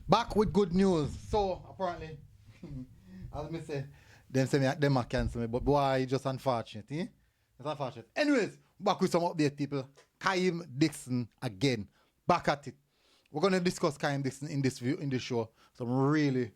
Back with good news. So apparently, as me say, them might cancel me, but boy, it's just unfortunate, eh? It's unfortunate. Anyways, back with some update, people. KAHEIM Dixon again. Back at it. We're gonna discuss KAHEIM Dixon in this show. Some really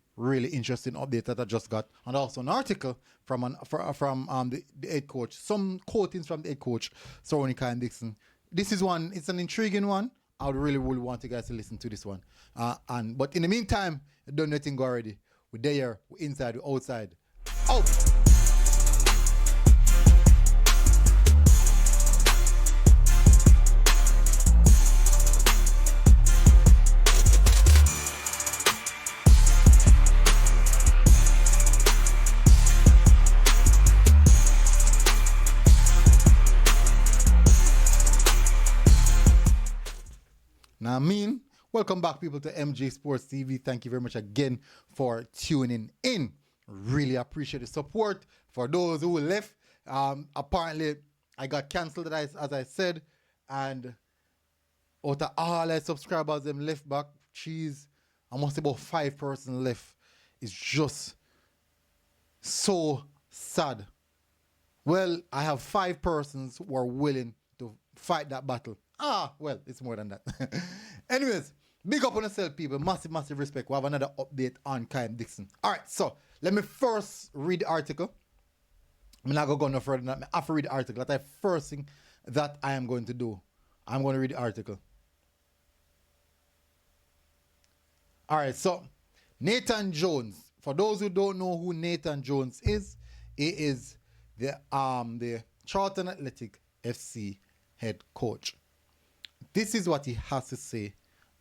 interesting update that I just got, and also an article from the head coach. Some quotings from the head coach surrounding KAHEIM Dixon. This is one. It's an intriguing one. I would really want you guys to listen to this one. But in the meantime, you don't nothing go already. We're there, we're inside, we're outside. Out! Now, welcome back, people, to MJ Sports TV. Thank you very much again for tuning in. Really appreciate the support. For those who left, apparently I got cancelled, as I said, and out of all the subscribers them left back, I must say about 5 persons left. It's just so sad. Well, I have 5 persons who are willing to fight that battle. Well, it's more than that. Anyways, big up on yourself, people. Massive respect. We have another update on KAHEIM Dixon. All right, so let me first read the article. I'm not going to go no further than that. I have to read the article. That's the first thing that I am going to do. I'm going to read the article. All right, so Nathan Jones. For those who don't know who Nathan Jones is, he is the Charlton Athletic FC head coach. This is what he has to say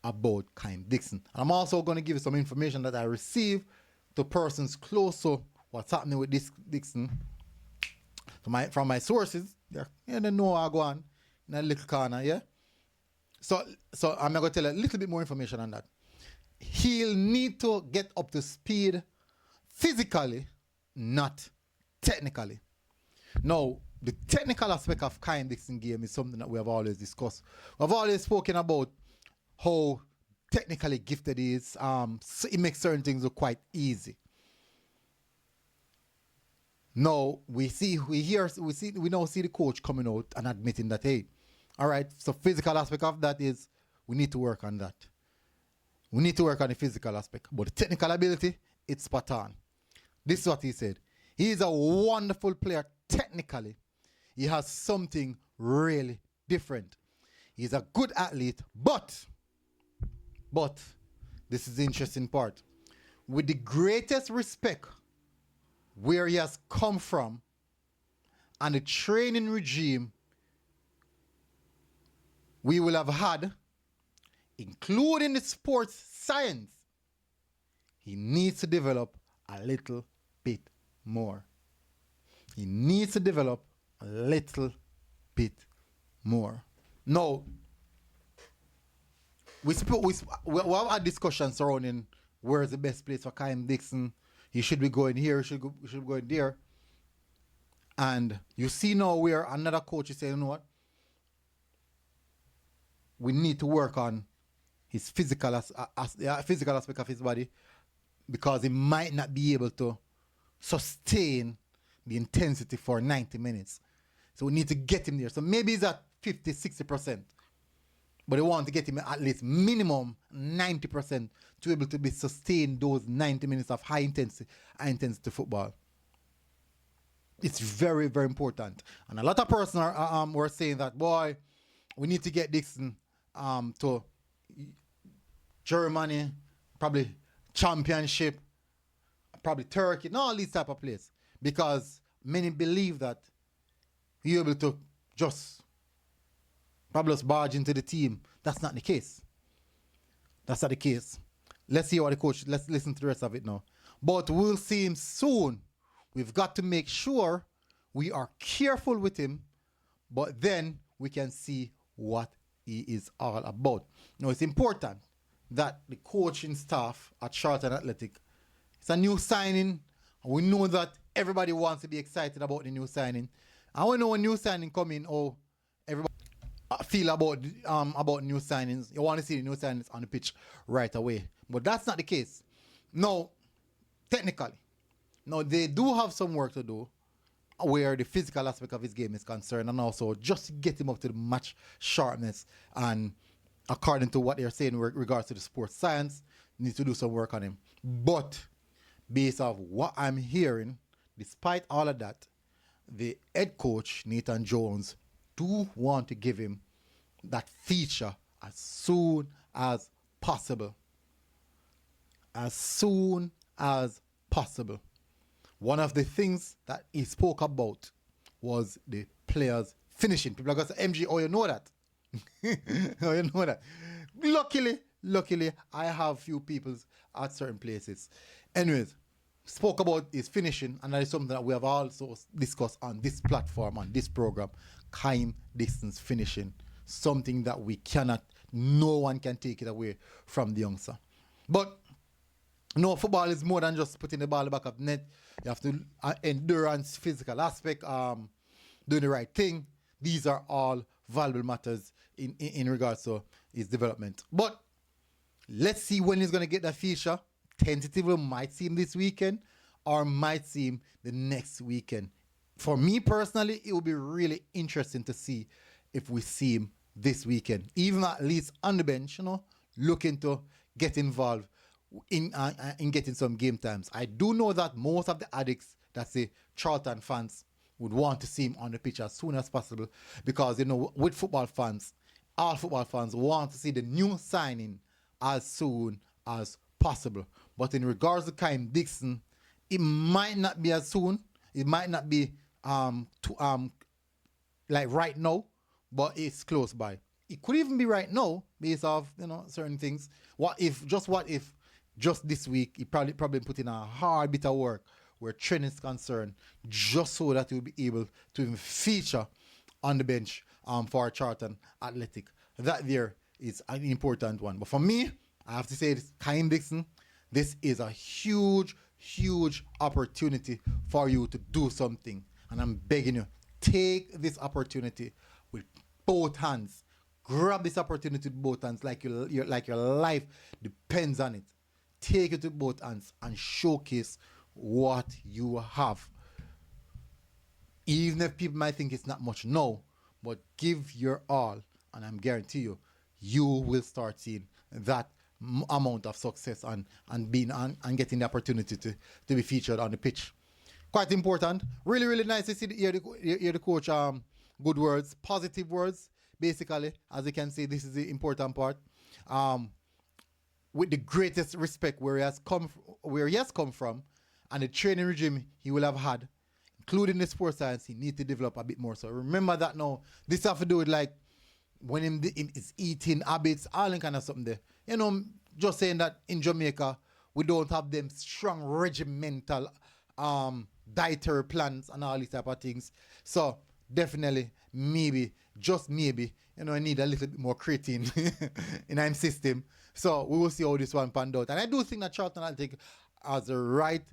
about KAHEIM Dixon. And I'm also going to give you some information that I received to persons close to what's happening with this Dixon. From my sources, they know I go on in a little corner, yeah? So I'm going to tell you a little bit more information on that. He'll need to get up to speed physically, not technically. Now, the technical aspect of KAHEIM Dixon game is something that we have always discussed. We've always spoken about how technically gifted he is. So it makes certain things look quite easy. Now we now see the coach coming out and admitting that, hey, all right, so physical aspect of that is we need to work on that. We need to work on the physical aspect, but the technical ability, it's spot on. This is what he said. He is a wonderful player technically. He has something really different. He's a good athlete, but this is the interesting part. With the greatest respect where he has come from and the training regime we will have had, including the sports science, he needs to develop a little bit more. He needs to develop a little bit more. Now, we have a discussion surrounding where is the best place for KAHEIM Dixon. He should be going here, he should be going there. And you see now where another coach is saying, you know what? We need to work on his physical aspect of his body, because he might not be able to sustain the intensity for 90 minutes. So we need to get him there. So maybe he's at 50, 60%. But they want to get him at least minimum 90% to be able to sustain those 90 minutes of high intensity football. It's very important. And a lot of persons were saying that, boy, we need to get Dixon to Germany, probably Championship, probably Turkey, not all these type of places. Because many believe that he'll be able to just probably just barge into the team. That's not the case. That's not the case. Let's see what the coach, let's listen to the rest of it now. But we'll see him soon. We've got to make sure we are careful with him, but then we can see what he is all about. Now, it's important that the coaching staff at Charlton Athletic, it's a new signing. We know that everybody wants to be excited about the new signing. And we know when new signing come in, everybody feel about new signings. You want to see the new signings on the pitch right away. But that's not the case. No, technically. Now, they do have some work to do where the physical aspect of his game is concerned, and also just to get him up to the match sharpness. And according to what they're saying in regards to the sports science, need to do some work on him. But based off what I'm hearing, despite all of that, the head coach, Nathan Jones, do want to give him that feature as soon as possible. As soon as possible. One of the things that he spoke about was the players finishing. People are going to say, MG, oh, you know that. Oh, you know that. Luckily, I have few people at certain places. Anyways, spoke about his finishing, and that is something that we have also discussed on this platform, on this program. KAHEIM Dixon's finishing. Something that no one can take it away from the youngster. But no, football is more than just putting the ball in the back of the net. You have to endurance, physical aspect, doing the right thing. These are all valuable matters in regards to his development. But let's see when he's going to get that feature. Tentatively might see him this weekend or might see him the next weekend. For me personally, it will be really interesting to see if we see him this weekend. Even at least on the bench, looking to get involved in getting some game times. I do know that most of the addicts, that's the Charlton fans, would want to see him on the pitch as soon as possible, because with football fans, all football fans want to see the new signing as soon as possible. But in regards to KAHEIM Dixon, it might not be as soon. It might not be like right now, but it's close by. It could even be right now based off certain things. What if just this week he probably put in a hard bit of work where training is concerned, just so that he'll be able to even feature on the bench for Charlton Athletic. That there is an important one. But for me, I have to say this, KAHEIM Dixon, this is a huge opportunity for you to do something. And I'm begging you, take this opportunity with both hands. Grab this opportunity with both hands like your life depends on it. Take it with both hands and showcase what you have. Even if people might think it's not much, no, but give your all, and I'm guarantee you will start seeing that amount of success and getting the opportunity to be featured on the pitch. Quite important. Really nice to hear the coach good words, positive words. Basically, as you can see, this is the important part. With the greatest respect where he has come from, and the training regime he will have had, including the sports science, he needs to develop a bit more. So remember that now. This have to do with like when his eating habits, all that kind of something there. Just saying that in Jamaica, we don't have them strong regimental dietary plans and all these type of things. So definitely, maybe, just maybe, I need a little bit more creatine in our system. So we will see how this one panned out. And I do think that Charlton Athletic has the right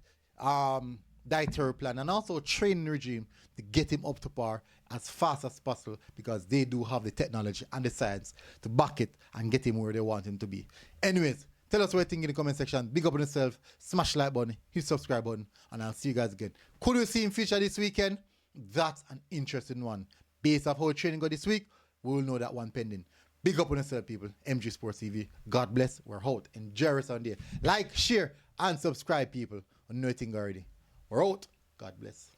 dietary plan and also training regime to get him up to par as fast as possible, because they do have the technology and the science to back it and get him where they want him to be. Anyways, tell us what you think in the comment section. Big up on yourself, smash the like button, hit subscribe button, and I'll see you guys again. Could you see him feature this weekend? That's an interesting one. Based off how training got this week, we will know that one pending. Big up on yourself, people. MG Sports TV. God bless. We're out. Enjoy us on there. Like, share, and subscribe, people. I know you think already. We're out. God bless.